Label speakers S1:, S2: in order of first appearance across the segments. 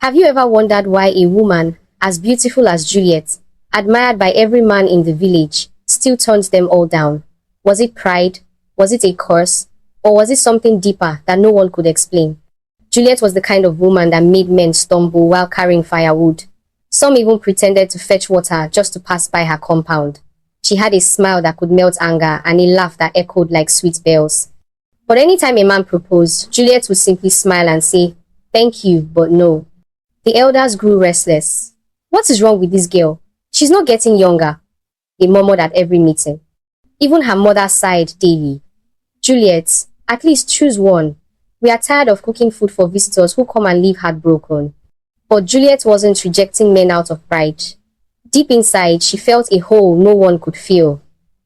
S1: Have you ever wondered why a woman, as beautiful as Juliet, admired by every man in the village, still turned them all down? Was it pride? Was it a curse? Or was it something deeper that no one could explain? Juliet was the kind of woman that made men stumble while carrying firewood. Some even pretended to fetch water just to pass by her compound. She had a smile that could melt anger and a laugh that echoed like sweet bells. But anytime a man proposed, Juliet would simply smile and say, "Thank you, but no." The elders grew restless. "What is wrong with this girl? She's not getting younger," they murmured at every meeting. Even her mother sighed daily. "Juliet, at least choose one. We are tired of cooking food for visitors who come and leave heartbroken." But Juliet wasn't rejecting men out of pride. Deep inside, she felt a hole no one could fill.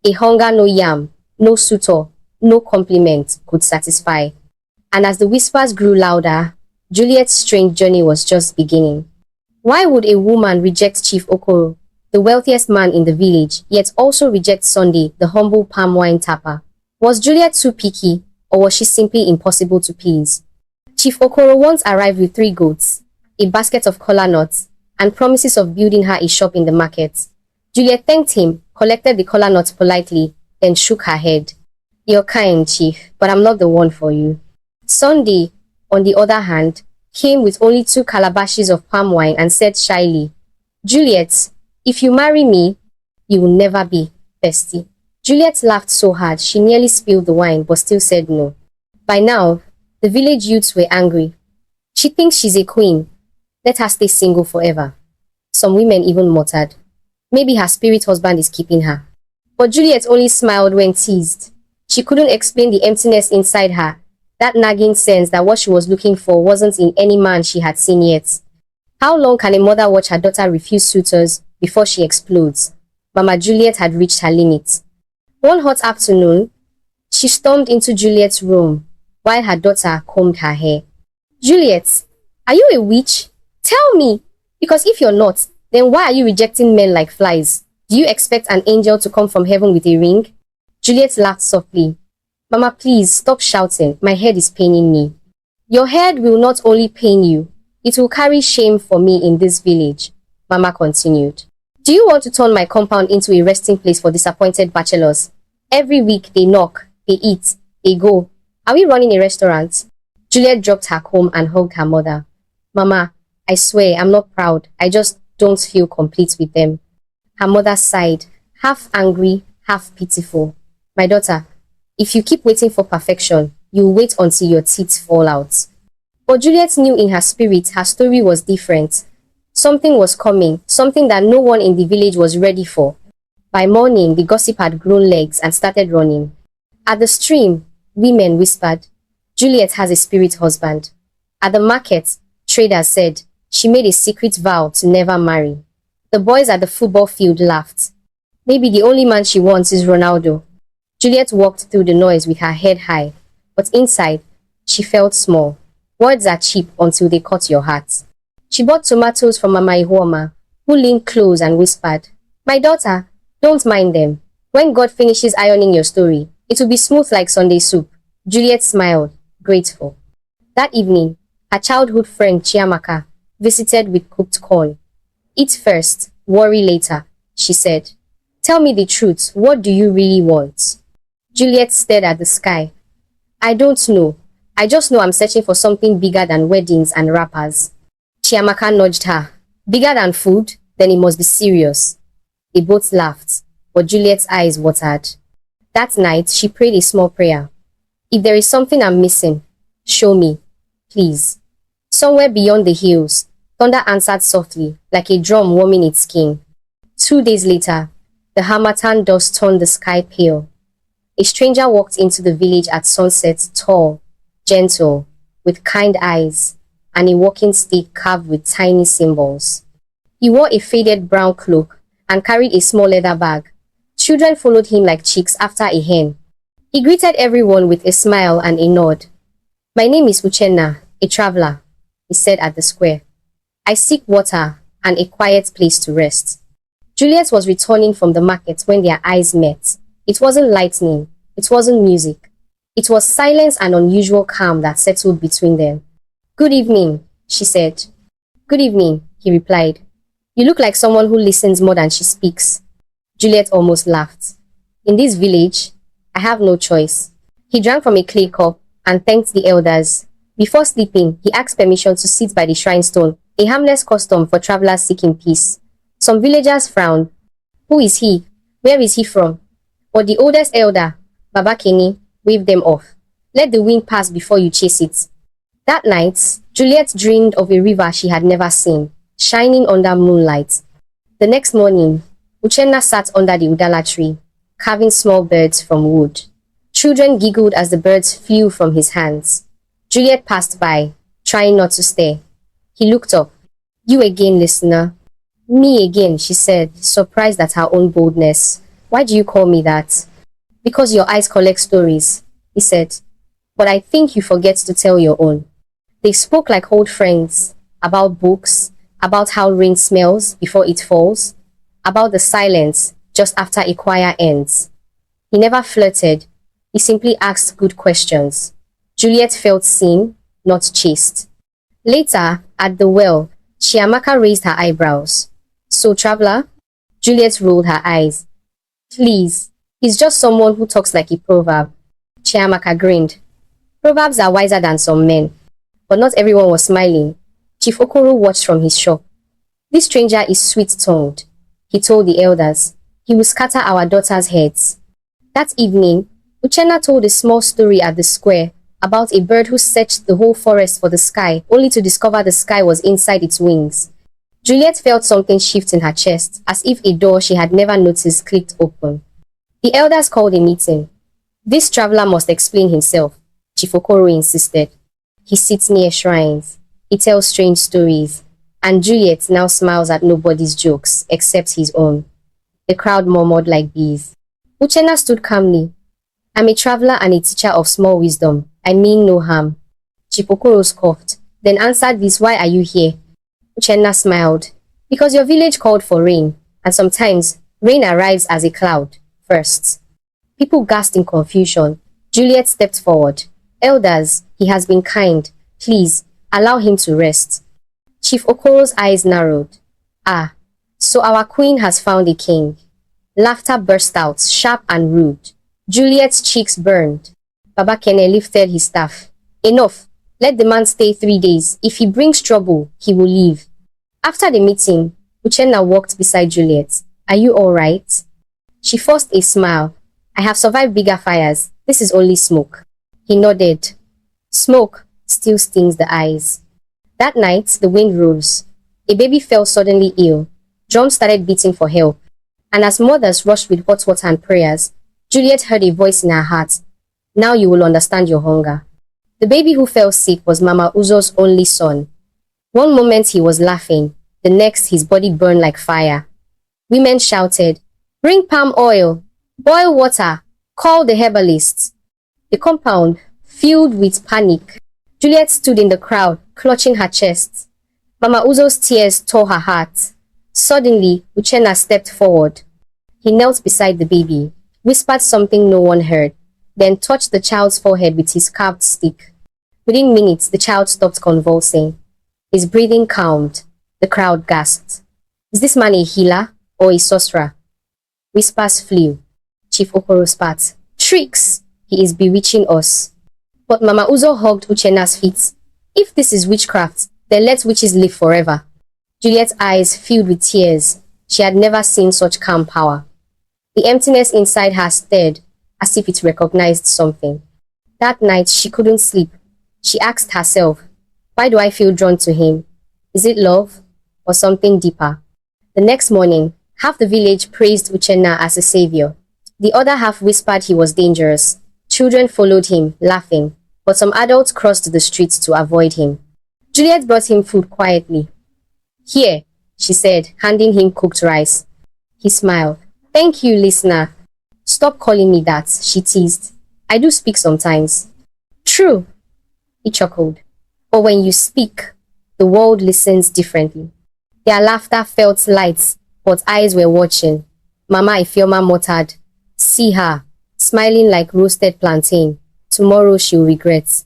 S1: A hunger no yam, no suitor, no compliment could satisfy. And as the whispers grew louder, Juliet's strange journey was just beginning. Why would a woman reject Chief Okoro, the wealthiest man in the village, yet also reject Sunday, the humble palm wine tapper? Was Juliet too picky, or was she simply impossible to please? Chief Okoro once arrived with 3 goats, a basket of kola nuts, and promises of building her a shop in the market. Juliet thanked him, collected the kola nuts politely, then shook her head. "You're kind, Chief, but I'm not the one for you." Sunday, on the other hand, came with only 2 calabashes of palm wine and said shyly, "Juliet, if you marry me, you will never be bestie." Juliet laughed so hard she nearly spilled the wine but still said no. By now, the village youths were angry. "She thinks she's a queen. Let her stay single forever." Some women even muttered, "Maybe her spirit husband is keeping her." But Juliet only smiled when teased. She couldn't explain the emptiness inside her, that nagging sense that what she was looking for wasn't in any man she had seen yet. How long can a mother watch her daughter refuse suitors before she explodes? Mama Juliet had reached her limit. One hot afternoon, she stormed into Juliet's room while her daughter combed her hair. "Juliet, are you a witch? Tell me, because if you're not, then why are you rejecting men like flies? Do you expect an angel to come from heaven with a ring?" Juliet laughed softly. "Mama, please stop shouting. My head is paining me." "Your head will not only pain you, it will carry shame for me in this village," Mama continued. "Do you want to turn my compound into a resting place for disappointed bachelors? Every week they knock, they eat, they go. Are we running a restaurant?" Juliet dropped her comb and hugged her mother. "Mama, I swear I'm not proud. I just don't feel complete with them." Her mother sighed, half angry, half pitiful. "My daughter, if you keep waiting for perfection, you'll wait until your teeth fall out." But Juliet knew in her spirit her story was different. Something was coming, something that no one in the village was ready for. By morning, the gossip had grown legs and started running. At the stream, women whispered, "Juliet has a spirit husband." At the market, traders said, "She made a secret vow to never marry." The boys at the football field laughed. "Maybe the only man she wants is Ronaldo." Juliet walked through the noise with her head high, but inside, she felt small. Words are cheap until they cut your heart. She bought tomatoes from Mama Ihuoma, who leaned close and whispered, "My daughter, don't mind them. When God finishes ironing your story, it will be smooth like Sunday soup." Juliet smiled, grateful. That evening, her childhood friend Chiamaka visited with cooked corn. "Eat first, worry later," she said. "Tell me the truth, what do you really want?" Juliet stared at the sky. "I don't know. I just know I'm searching for something bigger than weddings and rappers." Chiamaka nudged her. "Bigger than food? Then it must be serious." They both laughed, but Juliet's eyes watered. That night, she prayed a small prayer. "If there is something I'm missing, show me, please." Somewhere beyond the hills, thunder answered softly, like a drum warming its skin. 2 days later, the harmattan dust turned the sky pale. A stranger walked into the village at sunset, tall, gentle, with kind eyes, and a walking stick carved with tiny symbols. He wore a faded brown cloak and carried a small leather bag. Children followed him like chicks after a hen. He greeted everyone with a smile and a nod. "My name is Uchenna, a traveler," he said at the square. "I seek water and a quiet place to rest." Juliet was returning from the market when their eyes met. It wasn't lightning. It wasn't music. It was silence and unusual calm that settled between them. "Good evening," she said. Good evening, he replied. You look like someone who listens more than she speaks. Juliet almost laughed. In this village, I have no choice. He drank from a clay cup and thanked the elders. Before sleeping, he asked permission to sit by the shrine stone, a harmless custom for travelers seeking peace. Some villagers frowned. Who is he? Where is he from? But the oldest elder, Baba Kenny, waved them off. Let the wind pass before you chase it. That night, Juliet dreamed of a river she had never seen, shining under moonlight. The next morning, Uchenna sat under the udala tree, carving small birds from wood. Children giggled as the birds flew from his hands. Juliet passed by, trying not to stare. He looked up. You again, listener. Me again, she said, surprised at her own boldness. Why do you call me that? Because your eyes collect stories, he said. But I think you forget to tell your own. They spoke like old friends, about books, about how rain smells before it falls, about the silence just after a choir ends. He never flirted. He simply asked good questions. Juliet felt seen, not chased. Later, at the well, Chiamaka raised her eyebrows. So, traveler? Juliet rolled her eyes. Please, he's just someone who talks like a proverb. Chiamaka grinned. Proverbs are wiser than some men. But not everyone was smiling. Chief Okoro watched from his shop. This stranger is sweet-tongued, he told the elders. He will scatter our daughters' heads. That evening, Uchenna told a small story at the square about a bird who searched the whole forest for the sky, only to discover the sky was inside its wings. Juliet felt something shift in her chest, as if a door she had never noticed clicked open. The elders called a meeting. This traveler must explain himself, Chief Okoro insisted. He sits near shrines. He tells strange stories. And Juliet now smiles at nobody's jokes, except his own. The crowd murmured like bees. Uchenna stood calmly. I'm a traveler and a teacher of small wisdom. I mean no harm. Chief Okoro scoffed, then answered this, why are you here? Uchenna smiled. Because your village called for rain, and sometimes rain arrives as a cloud, first. People gasped in confusion. Juliet stepped forward. Elders, he has been kind. Please, allow him to rest. Chief Okoro's eyes narrowed. Ah, so our queen has found a king. Laughter burst out, sharp and rude. Juliet's cheeks burned. Baba Kene lifted his staff. Enough. Let the man stay 3 days. If he brings trouble, he will leave. After the meeting, Uchenna walked beside Juliet. Are you all right? She forced a smile. I have survived bigger fires. This is only smoke. He nodded. Smoke still stings the eyes. That night, the wind rose. A baby fell suddenly ill. Drums started beating for help. And as mothers rushed with hot water and prayers, Juliet heard a voice in her heart. Now you will understand your hunger. The baby who fell sick was Mama Uzo's only son. One moment he was laughing, the next his body burned like fire. Women shouted, Bring palm oil, boil water, call the herbalists. The compound filled with panic. Juliet stood in the crowd, clutching her chest. Mama Uzo's tears tore her heart. Suddenly, Uchenna stepped forward. He knelt beside the baby, whispered something no one heard, then touched the child's forehead with his carved stick. Within minutes, the child stopped convulsing. His breathing calmed. The crowd gasped. Is this man a healer or a sorcerer? Whispers flew. Chief Okoro spat. Tricks! He is bewitching us. But Mama Uzo hugged Uchenna's feet. If this is witchcraft, then let witches live forever. Juliet's eyes filled with tears. She had never seen such calm power. The emptiness inside her stirred, as if it recognized something. That night, she couldn't sleep. She asked herself, why do I feel drawn to him? Is it love or something deeper? The next morning, half the village praised Uchenna as a savior. The other half whispered he was dangerous. Children followed him, laughing, but some adults crossed the streets to avoid him. Juliet brought him food quietly. Here, she said, handing him cooked rice. He smiled. Thank you, listener. Stop calling me that, she teased. I do speak sometimes. True, he chuckled. But when you speak, the world listens differently. Their laughter felt light, but eyes were watching. Mama Ifioma muttered, see her, smiling like roasted plantain. Tomorrow she'll regret.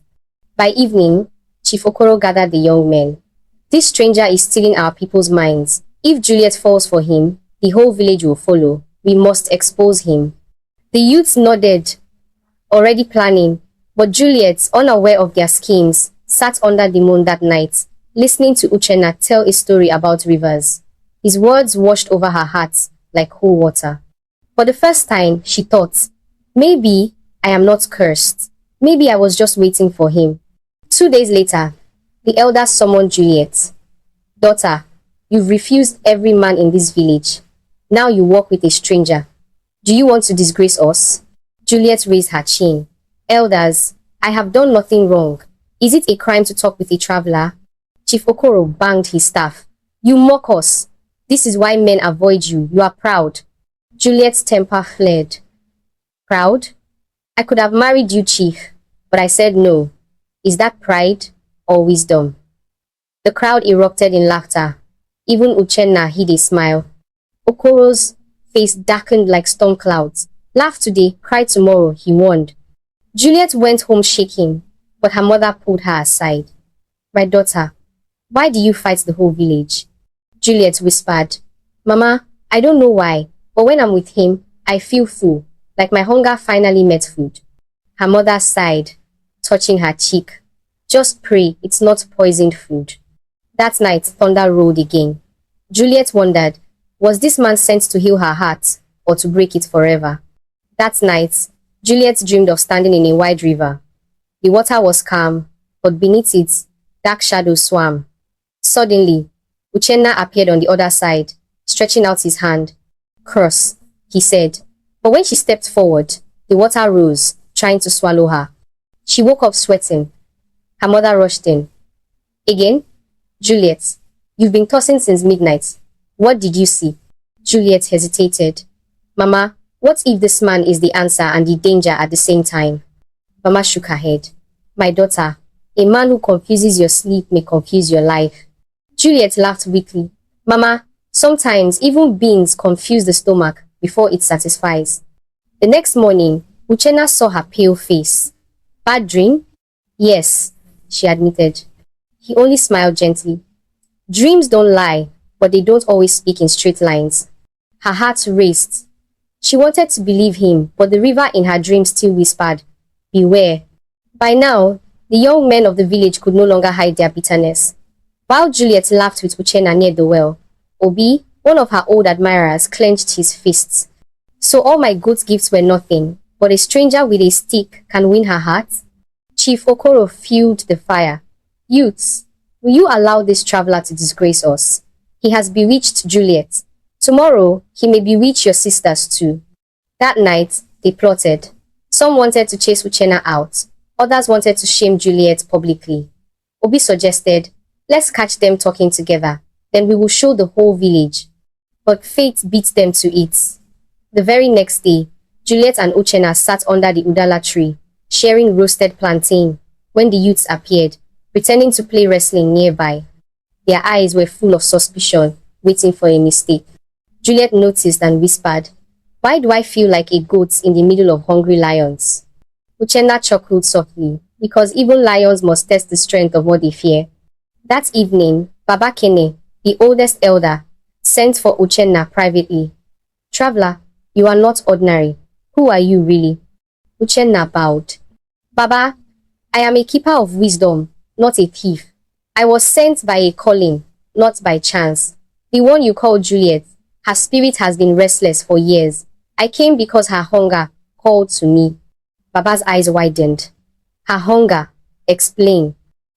S1: By evening, Chief Okoro gathered the young men. This stranger is stealing our people's minds. If Juliet falls for him, the whole village will follow. We must expose him." The youths nodded, already planning, but Juliet, unaware of their schemes, sat under the moon that night, listening to Uchenna tell a story about rivers. His words washed over her heart like cool water. For the first time, she thought, maybe I am not cursed. Maybe I was just waiting for him. 2 days later, the elders summoned Juliet. "Daughter, you've refused every man in this village. Now you walk with a stranger. Do you want to disgrace us?" Juliet raised her chin. "Elders, I have done nothing wrong. Is it a crime to talk with a traveler?" Chief Okoro banged his staff. "You mock us. This is why men avoid you. You are proud." Juliet's temper flared. "Proud? I could have married you, Chief, but I said no. Is that pride or wisdom?" The crowd erupted in laughter. Even Uchenna hid a smile. Okoro's face darkened like storm clouds. "Laugh today, cry tomorrow," he warned. Juliet went home shaking, but her mother pulled her aside. "My daughter, why do you fight the whole village?" Juliet whispered. "Mama, I don't know why, but when I'm with him, I feel full, like my hunger finally met food." Her mother sighed, touching her cheek. "Just pray it's not poisoned food." That night, thunder rolled again. Juliet wondered, was this man sent to heal her heart or to break it forever? That night, Juliet dreamed of standing in a wide river. The water was calm, but beneath it, dark shadows swam. Suddenly, Uchenna appeared on the other side, stretching out his hand. "Cross," he said. But when she stepped forward, the water rose, trying to swallow her. She woke up sweating. Her mother rushed in. "Again? Juliet, you've been tossing since midnight. What did you see?" Juliet hesitated. "Mama, what if this man is the answer and the danger at the same time?" Mama shook her head. "My daughter, a man who confuses your sleep may confuse your life." Juliet laughed weakly. "Mama, sometimes even beans confuse the stomach before it satisfies." The next morning, Uchenna saw her pale face. "Bad dream?" "Yes," she admitted. He only smiled gently. "Dreams don't lie, but they don't always speak in straight lines." Her heart raced. She wanted to believe him, but the river in her dream still whispered, "Beware." By now, the young men of the village could no longer hide their bitterness. While Juliet laughed with Uchenna near the well, Obi, one of her old admirers, clenched his fists. "So all my good gifts were nothing, but a stranger with a stick can win her heart?" Chief Okoro fueled the fire. "Youths, will you allow this traveler to disgrace us? He has bewitched Juliet. Tomorrow, he may bewitch your sisters too." That night, they plotted. Some wanted to chase Uchenna out. Others wanted to shame Juliet publicly. Obi suggested, "Let's catch them talking together. Then we will show the whole village." But fate beat them to it. The very next day, Juliet and Uchenna sat under the udala tree, sharing roasted plantain, when the youths appeared, pretending to play wrestling nearby. Their eyes were full of suspicion, waiting for a mistake. Juliet noticed and whispered, "Why do I feel like a goat in the middle of hungry lions?" Uchenna chuckled softly, because even lions must test the strength of what they fear. That evening, Baba Kene, the oldest elder, sent for Uchenna privately. "Traveler, you are not ordinary. Who are you really?" Uchenna bowed. "Baba, I am a keeper of wisdom, not a thief. I was sent by a calling, not by chance. The one you call Juliet, her spirit has been restless for years. I came because her hunger called to me." Baba's eyes widened. "Her hunger? Explain."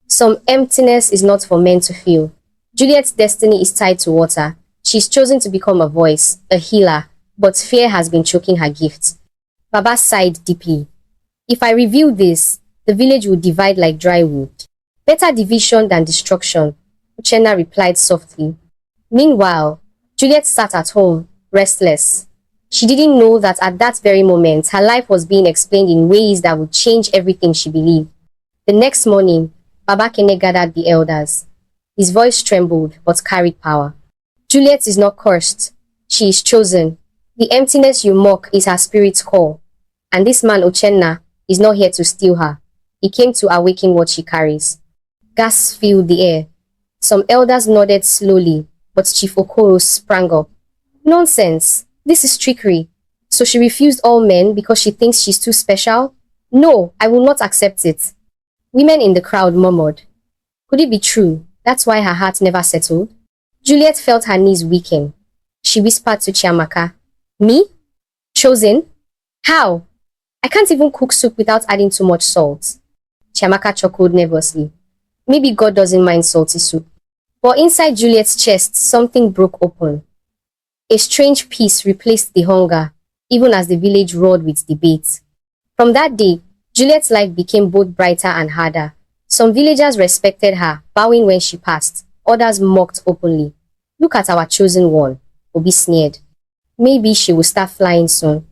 S1: "Some emptiness is not for men to feel. Juliet's destiny is tied to water. She's chosen to become a voice, a healer, but fear has been choking her gift." Baba sighed deeply. "If I reveal this, the village will divide like dry wood." "Better division than destruction," Uchenna replied softly. Meanwhile, Juliet sat at home, restless. She didn't know that at that very moment, her life was being explained in ways that would change everything she believed. The next morning, Baba Kene gathered the elders. His voice trembled, but carried power. "Juliet is not cursed. She is chosen. The emptiness you mock is her spirit's call. And this man, Uchenna, is not here to steal her. He came to awaken what she carries." Gasps filled the air. Some elders nodded slowly, but Chief Okoro sprang up. Nonsense! This is trickery. So she refused all men because she thinks she's too special? No, I will not accept it. Women in the crowd murmured. Could it be true? That's why her heart never settled? Juliet felt her knees weaken. She whispered to Chiamaka, Me? Chosen? How? I can't even cook soup without adding too much salt. Chiamaka chuckled nervously. Maybe God doesn't mind salty soup. But inside Juliet's chest, something broke open. A strange peace replaced the hunger, even as the village roared with debate. From that day, Juliet's life became both brighter and harder. Some villagers respected her, bowing when she passed. Others mocked openly. Look at our chosen one, Obi sneered. Maybe she will start flying soon.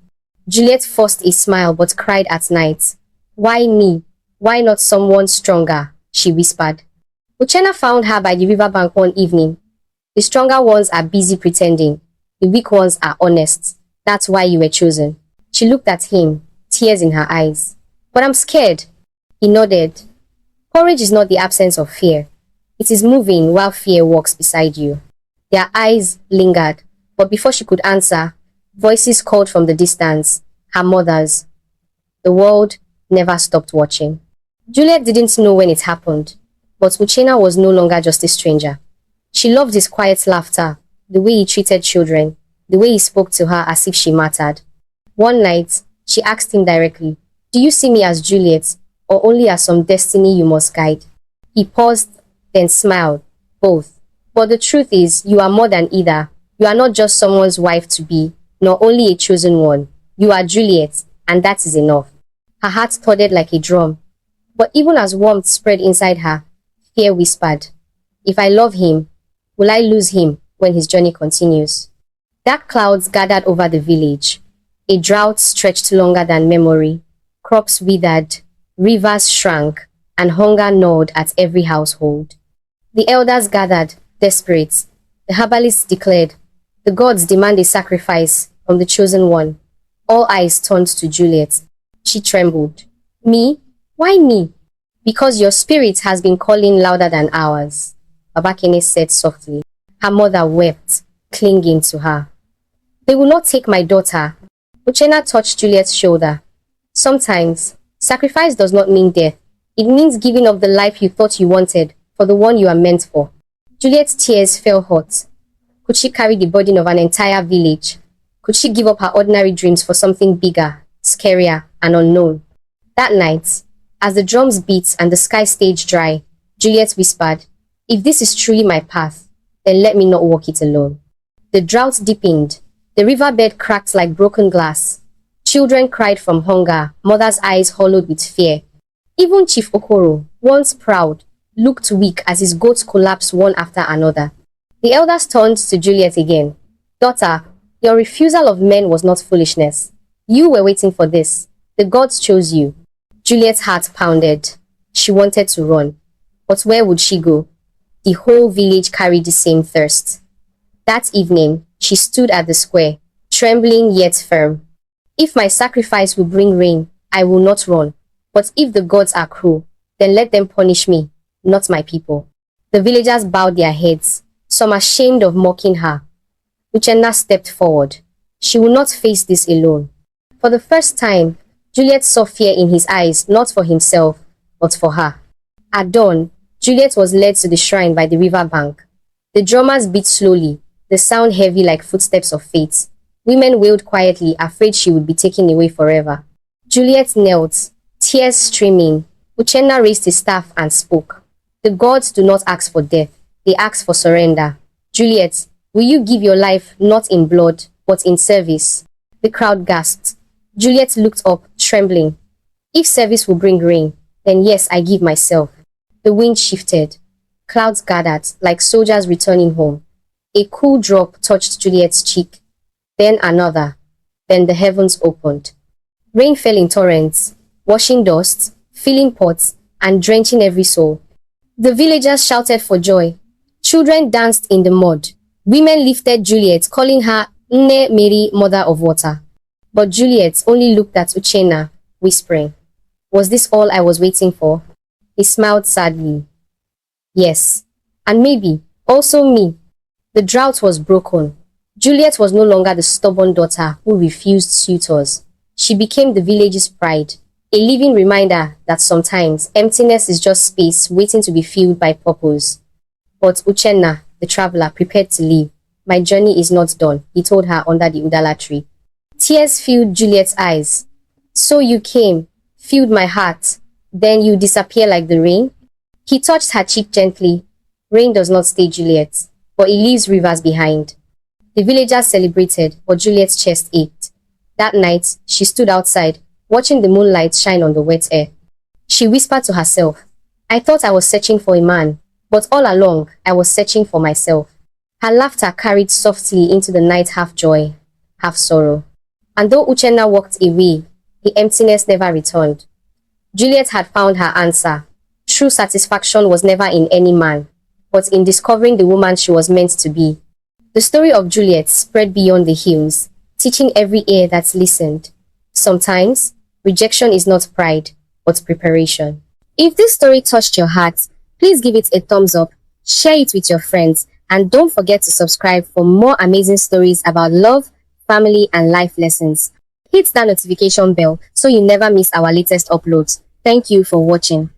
S1: Juliet forced a smile but cried at night. Why me? Why not someone stronger? She whispered. Uchenna found her by the riverbank one evening. The stronger ones are busy pretending. The weak ones are honest. That's why you were chosen. She looked at him, tears in her eyes. But I'm scared. He nodded. Courage is not the absence of fear. It is moving while fear walks beside you. Their eyes lingered, but before she could answer, voices called from the distance, her mother's. The world never stopped watching. Juliet didn't know when it happened, but Uchenna was no longer just a stranger. She loved his quiet laughter, the way he treated children, the way he spoke to her as if she mattered. One night, she asked him directly, Do you see me as Juliet, or only as some destiny you must guide? He paused, then smiled. Both. But the truth is, you are more than either. You are not just someone's wife-to-be, nor only a chosen one. You are Juliet, and that is enough. Her heart thudded like a drum. But even as warmth spread inside her, fear whispered, If I love him, will I lose him when his journey continues? Dark clouds gathered over the village. A drought stretched longer than memory. Crops withered, rivers shrank, and hunger gnawed at every household. The elders gathered, desperate. The herbalists declared, The gods demand a sacrifice from the chosen one. All eyes turned to Juliet. She trembled. Me? Why me? Because your spirit has been calling louder than ours, Babakene said softly. Her mother wept, clinging to her. They will not take my daughter. Uchenna touched Juliet's shoulder. Sometimes, sacrifice does not mean death. It means giving up the life you thought you wanted for the one you are meant for. Juliet's tears fell hot. Could she carry the burden of an entire village? Could she give up her ordinary dreams for something bigger, scarier, and unknown? That night, as the drums beat and the sky stayed dry, Juliet whispered, If this is truly my path, then let me not walk it alone. The drought deepened. The riverbed cracked like broken glass. Children cried from hunger, mothers' eyes hollowed with fear. Even Chief Okoro, once proud, looked weak as his goats collapsed one after another. The elders turned to Juliet again. Daughter, your refusal of men was not foolishness. You were waiting for this. The gods chose you. Juliet's heart pounded. She wanted to run. But where would she go? The whole village carried the same thirst. That evening, she stood at the square, trembling yet firm. If my sacrifice will bring rain, I will not run. But if the gods are cruel, then let them punish me, not my people. The villagers bowed their heads, some ashamed of mocking her. Uchenna stepped forward. She will not face this alone. For the first time, Juliet saw fear in his eyes, not for himself, but for her. At dawn, Juliet was led to the shrine by the river bank. The drummers beat slowly, the sound heavy like footsteps of fate. Women wailed quietly, afraid she would be taken away forever. Juliet knelt, tears streaming. Uchenna raised his staff and spoke. The gods do not ask for death, they ask for surrender. Juliet, will you give your life not in blood, but in service? The crowd gasped. Juliet looked up, trembling. If service will bring rain, then yes, I give myself. The wind shifted. Clouds gathered, like soldiers returning home. A cool drop touched Juliet's cheek. Then another. Then the heavens opened. Rain fell in torrents, washing dust, filling pots, and drenching every soul. The villagers shouted for joy. Children danced in the mud. Women lifted Juliet, calling her Nne Mary, Mother of Water. But Juliet only looked at Uchenna, whispering, Was this all I was waiting for? He smiled sadly. Yes, And maybe, also me. The drought was broken. Juliet was no longer the stubborn daughter who refused suitors. She became the village's pride, a living reminder that sometimes emptiness is just space waiting to be filled by purpose. But Uchenna, the traveler, prepared to leave. My journey is not done, he told her under the udala tree. Tears filled Juliet's eyes. So you came, filled my heart, then you disappear like the rain? He touched her cheek gently. Rain does not stay, Juliet, but it leaves rivers behind. The villagers celebrated, but Juliet's chest ached. That night, she stood outside, watching the moonlight shine on the wet air. She whispered to herself, I thought I was searching for a man, but all along, I was searching for myself. Her laughter carried softly into the night, half joy, half sorrow. And though Uchenna walked away, the emptiness never returned. Juliet had found her answer. True satisfaction was never in any man, but in discovering the woman she was meant to be. The story of Juliet spread beyond the hills, teaching every ear that listened. Sometimes, rejection is not pride, but preparation. If this story touched your heart, please give it a thumbs up, share it with your friends, and don't forget to subscribe for more amazing stories about love, family, and life lessons. Hit that notification bell so you never miss our latest uploads. Thank you for watching.